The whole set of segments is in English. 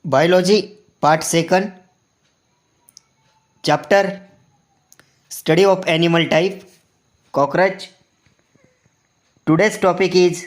Biology Part 2nd Chapter Study of Animal Type Cockroach. Today's topic is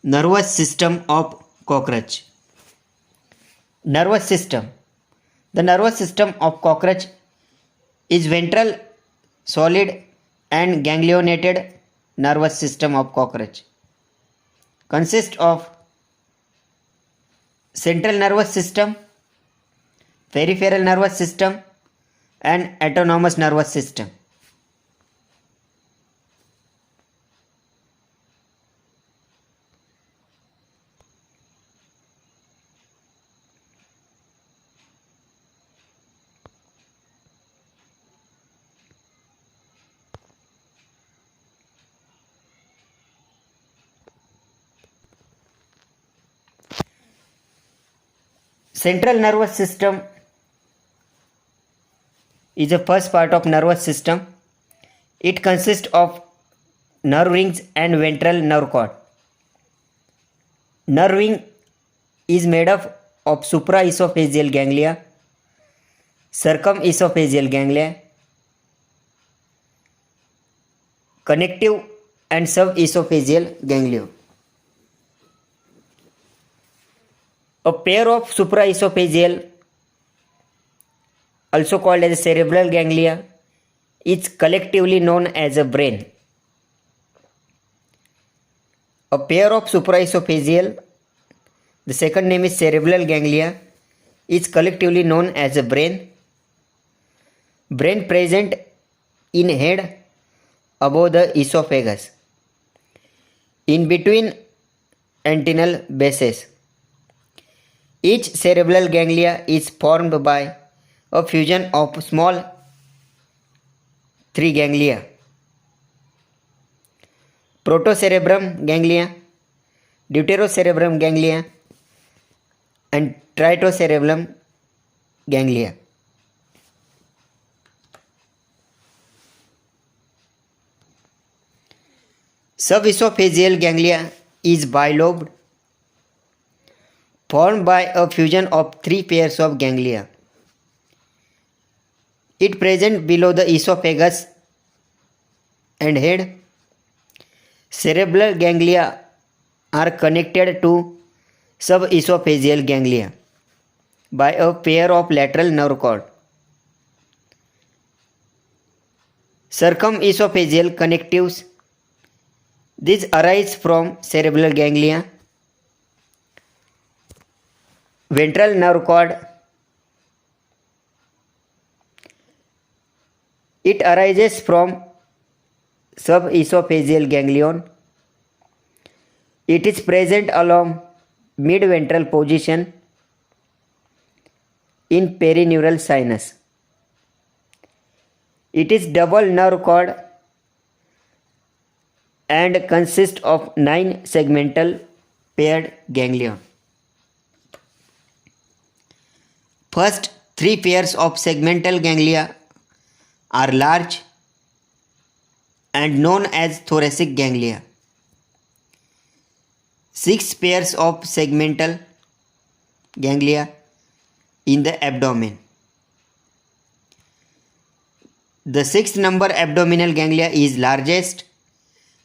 Nervous System of Cockroach. Nervous System. The nervous system of cockroach is ventral, solid and ganglionated nervous system of cockroach. Consists of central nervous system, peripheral nervous system and autonomous nervous system. Central nervous system is the first part of nervous system. It consists of nerve rings and ventral nerve cord. Nerve ring is made up of supraesophageal ganglia, circumesophageal ganglia, connective and subesophageal ganglia. A pair of supraesophageal, also called as cerebral ganglia, is collectively known as a brain. A pair of supraesophageal, the second name is cerebral ganglia, is collectively known as a brain. Brain present in head above the esophagus, in between antennal bases. Each cerebral ganglia is formed by a fusion of small three ganglia: protocerebrum ganglia, deuterocerebrum ganglia and tritocerebrum ganglia. Subesophageal ganglia is bilobed, formed by a fusion of three pairs of ganglia. It present below the esophagus and head. Cerebral ganglia are connected to subesophageal ganglia by a pair of lateral nerve cord. Circumesophageal connectives. These arise from cerebral ganglia. Ventral nerve cord. It arises from subesophageal ganglion. It is present along mid-ventral position in perineural sinus. It is double nerve cord and consists of 9 segmental paired ganglion. First 3 pairs of segmental ganglia are large and known as thoracic ganglia. 6 pairs of segmental ganglia in the abdomen. The 6th number abdominal ganglia is largest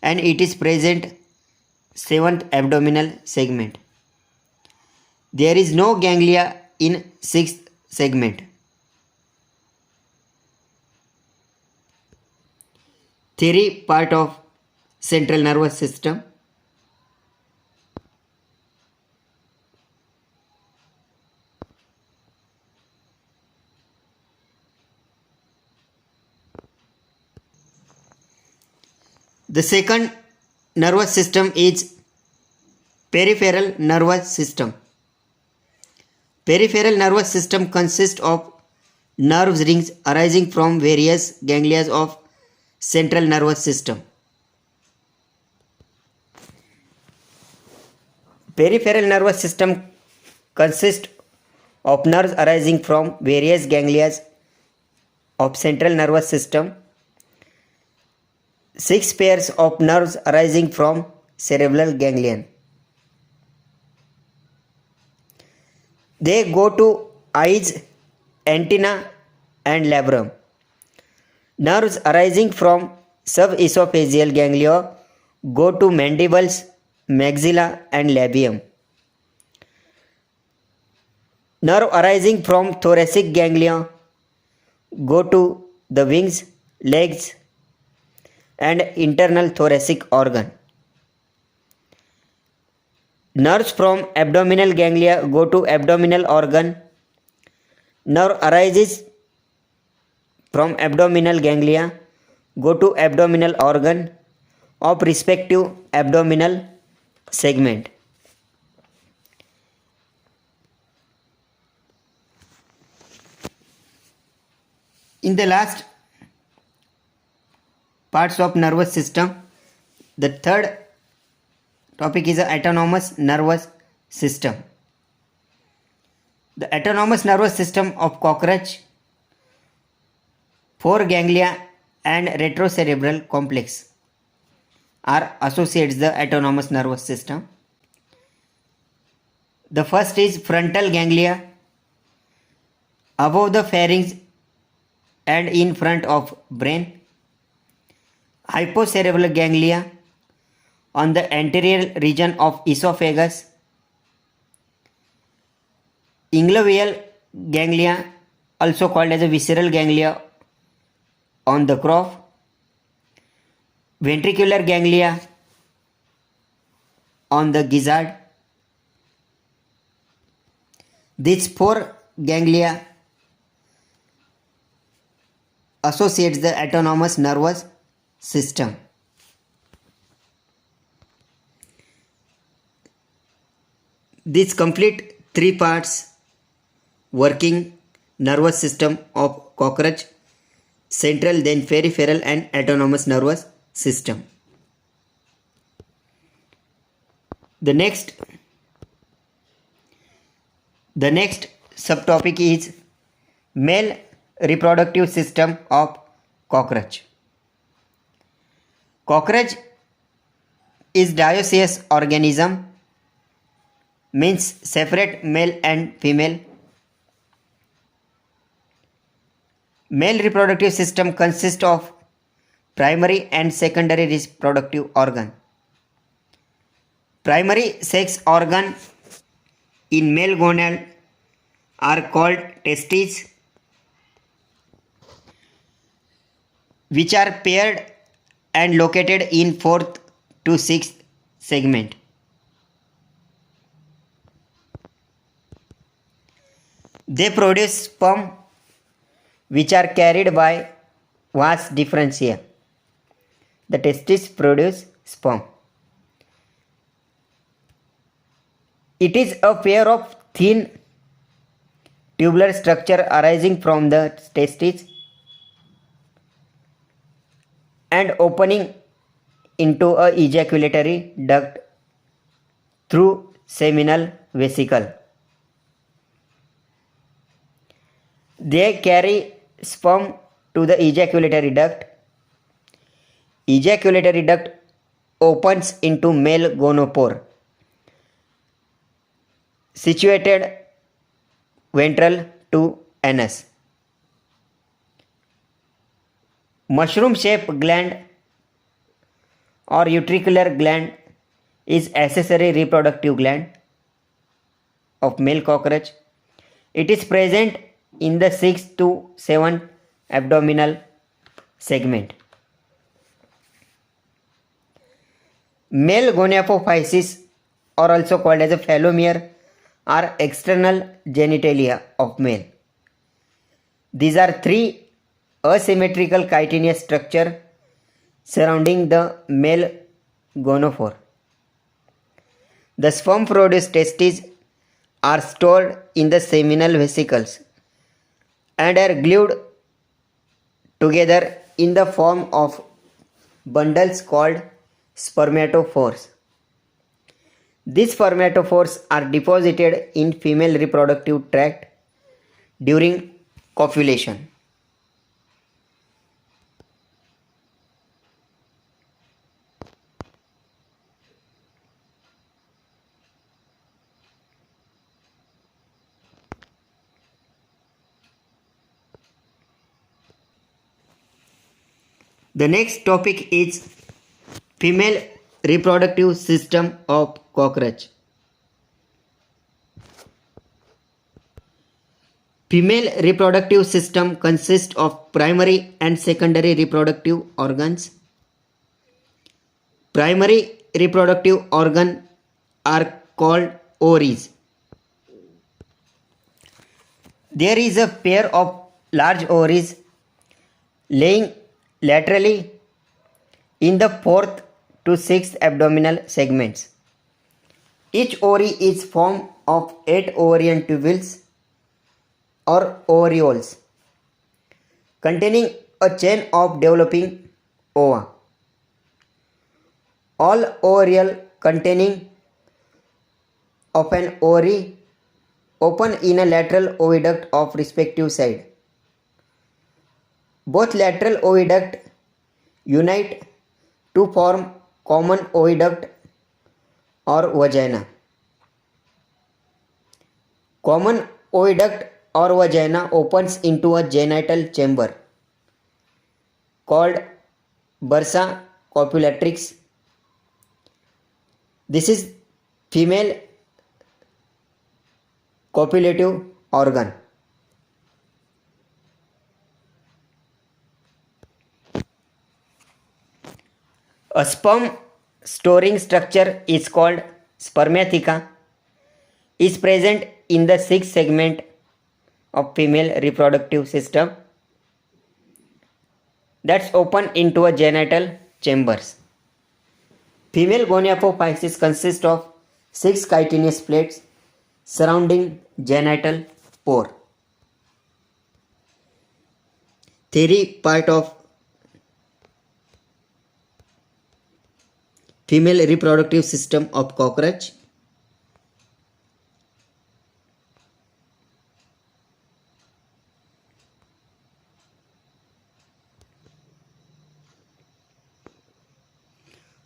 and it is present 7th abdominal segment. There is no ganglia in 6th segment. Theory part of central nervous system. The second nervous system is peripheral nervous system. Peripheral nervous system consists of nerve rings arising from various ganglia of central nervous system. Peripheral nervous system consists of nerves arising from various ganglia of central nervous system. 6 pairs of nerves arising from cerebral ganglion. They go to eyes, antenna, and labrum. Nerves arising from subesophageal ganglia go to mandibles, maxilla, and labium. Nerve arising from thoracic ganglia go to the wings, legs, and internal thoracic organ. Nerves from abdominal ganglia go to abdominal organ. Nerve arises from abdominal ganglia go to abdominal organ of respective abdominal segment. In the last parts of nervous system, the third topic is the autonomous nervous system. The autonomous nervous system of cockroach, foreganglia and retrocerebral complex are associates the autonomous nervous system. The first is frontal ganglia above the pharynx and in front of brain. Hypocerebral ganglia on the anterior region of esophagus. Inglovial ganglia, also called as a visceral ganglia, on the crop. Ventricular ganglia on the gizzard. These four ganglia associates the autonomous nervous system. These complete three parts working nervous system of cockroach, central, then peripheral and autonomous nervous system. The next subtopic is male reproductive system of cockroach. Cockroach is dioecious organism, means separate male and female. Male reproductive system consists of primary and secondary reproductive organ. Primary sex organ in male gonad are called testes, which are paired and located in 4th to 6th segment. They produce sperm which are carried by vas differentia. The testes produce sperm. It is a pair of thin tubular structure arising from the testes and opening into a ejaculatory duct through seminal vesicle. They carry sperm to the ejaculatory duct. Ejaculatory duct opens into male gonopore situated ventral to anus. Mushroom shaped gland or utricular gland is accessory reproductive gland of male cockroach. It is present in the 6th to 7th abdominal segment. Male gonapophyses, or also called as a phallomere, are external genitalia of male. These are three asymmetrical chitinous structure surrounding the male gonophore. The sperm produced testes are stored in the seminal vesicles and are glued together in the form of bundles called spermatophores. These spermatophores are deposited in female reproductive tract during copulation. The next topic is female reproductive system of cockroach. Female reproductive system consists of primary and secondary reproductive organs. Primary reproductive organs are called ovaries. There is a pair of large ovaries laying laterally in the fourth to sixth abdominal segments. Each ovary is formed of 8 ovarian tubules or ovarioles containing a chain of developing ova. All ovariole containing of an ovary open in a lateral oviduct of respective side. Both lateral oviduct unite to form common oviduct or vagina. Common oviduct or vagina opens into a genital chamber called bursa copulatrix. This is female copulative organ. A sperm storing structure is called spermatheca, is present in the sixth segment of female reproductive system that's open into a genital chambers. Female goniapophysis consists of 6 chitinous plates surrounding genital pore. Theory part of female reproductive system of cockroach.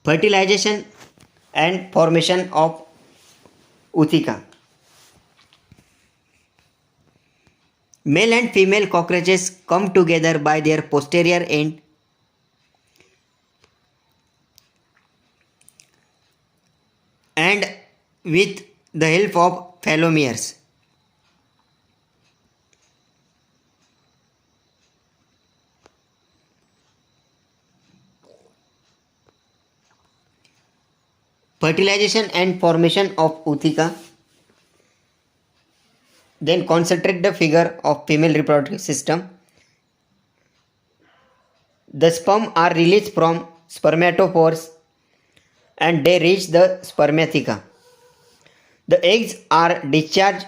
Fertilization and formation of ootheca. Male and female cockroaches come together by their posterior end and with the help of phelomeres. Fertilization and formation of ootheca. Then concentrate the figure of female reproductive system. The sperm are released from spermatophores and they reach the spermatheca. The eggs are discharged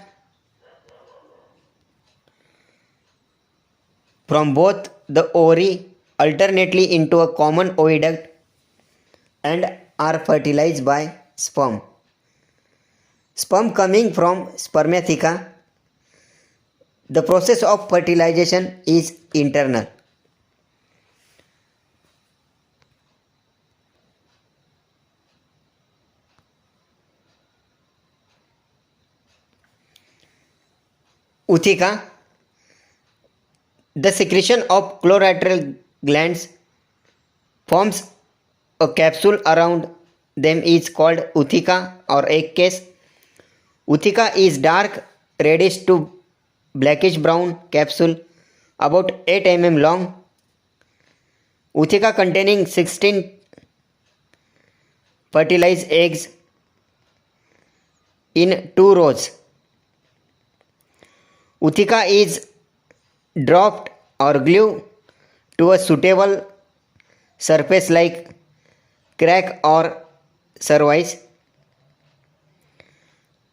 from both the ovary alternately into a common oviduct and are fertilized by sperm. Sperm coming from spermatheca. The process of fertilization is internal. Ootheca. The secretion of chloroidal glands forms a capsule around them is called ootheca or egg case. Ootheca is dark reddish to blackish brown capsule about 8 mm long. Ootheca containing 16 fertilized eggs in 2 rows. Ootheca is dropped or glued to a suitable surface like crack or surface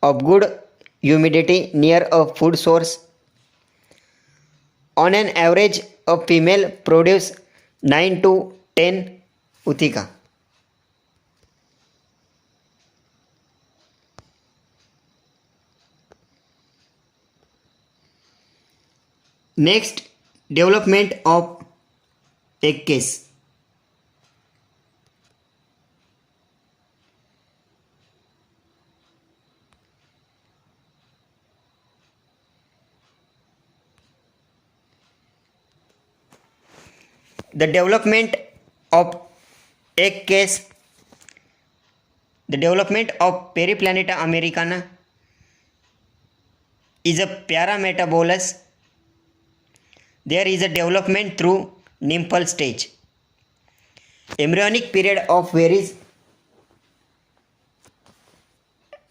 of good humidity near a food source. On an average, a female produces 9 to 10 ootheca. Next, development of egg case. The development of egg case, the development of Periplaneta americana is a parametabolous. There is a development through nymphal stage. Embryonic period of varies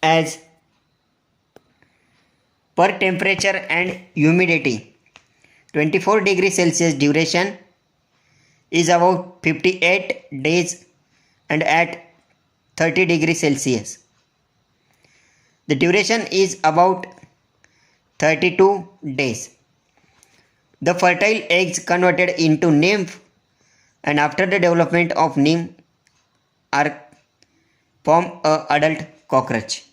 as per temperature and humidity. 24 degrees Celsius duration is about 58 days and at 30 degrees Celsius. The duration is about 32 days. The fertile eggs converted into nymph and after the development of nymph are form a adult cockroach.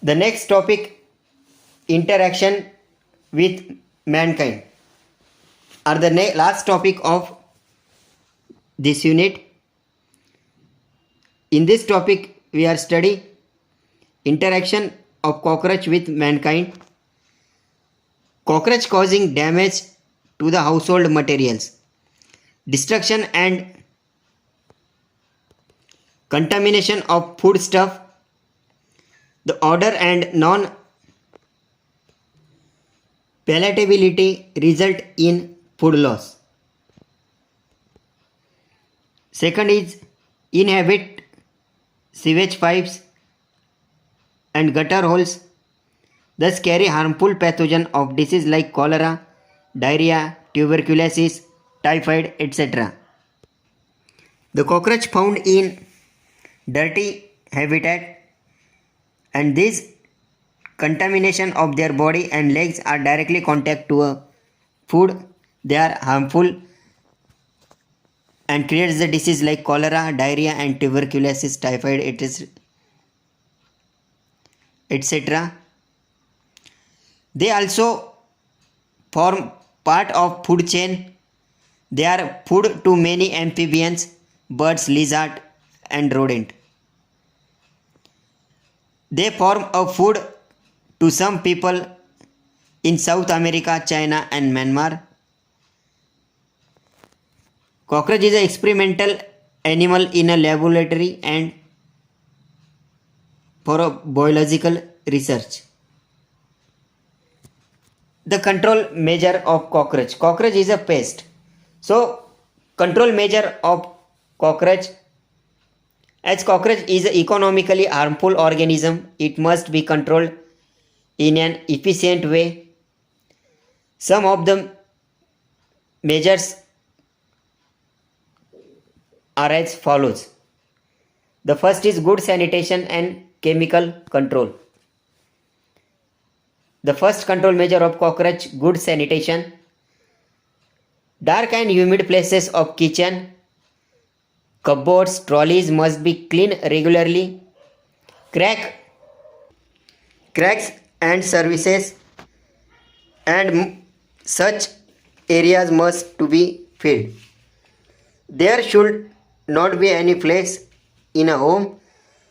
The next topic, interaction with mankind, are the last topic of this unit. In this topic, we are studying interaction of cockroach with mankind, cockroach causing damage to the household materials, destruction and contamination of foodstuff, the odor and non-palatability result in food loss. Second is inhabit sewage pipes and gutter holes, thus carry harmful pathogen of disease like cholera, diarrhea, tuberculosis, typhoid, etc. The cockroach found in dirty habitat and this contamination of their body and legs are directly contact to a food. They are harmful and creates the disease like cholera, diarrhea and tuberculosis, typhoid, etc. They also form part of food chain. They are food to many amphibians, birds, lizard and rodent. They form a food to some people in South America, China and Myanmar. Cockroach is an experimental animal in a laboratory and for a biological research. The control measure of cockroach. Cockroach is a pest. So, control measure of cockroach. As cockroach is an economically harmful organism, it must be controlled in an efficient way. Some of the measures are as follows. The first is good sanitation and chemical control. The first control measure of cockroach, good sanitation. Dark and humid places of kitchen, cupboards, trolleys must be cleaned regularly. Cracks and surfaces and such areas must to be filled. There should not be any place in a home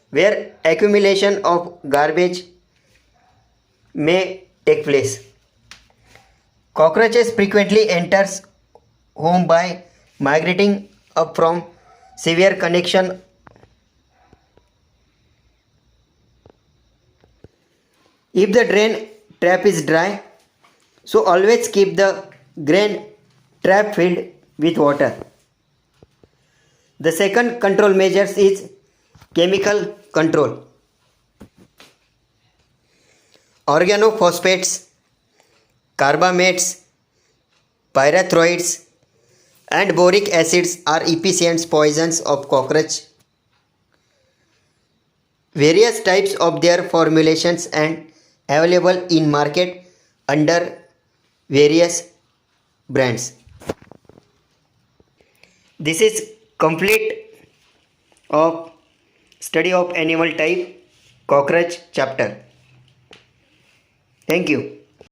where accumulation of garbage may take place. Cockroaches frequently enters home by migrating up from severe connection. If the drain trap is dry, so always keep the drain trap filled with water. The second control measures is chemical control. Organophosphates, carbamates, pyrethroids and boric acids are efficient poisons of cockroach. Various types of their formulations and available in market under various brands. This is complete of Study of animal type, cockroach chapter. Thank you.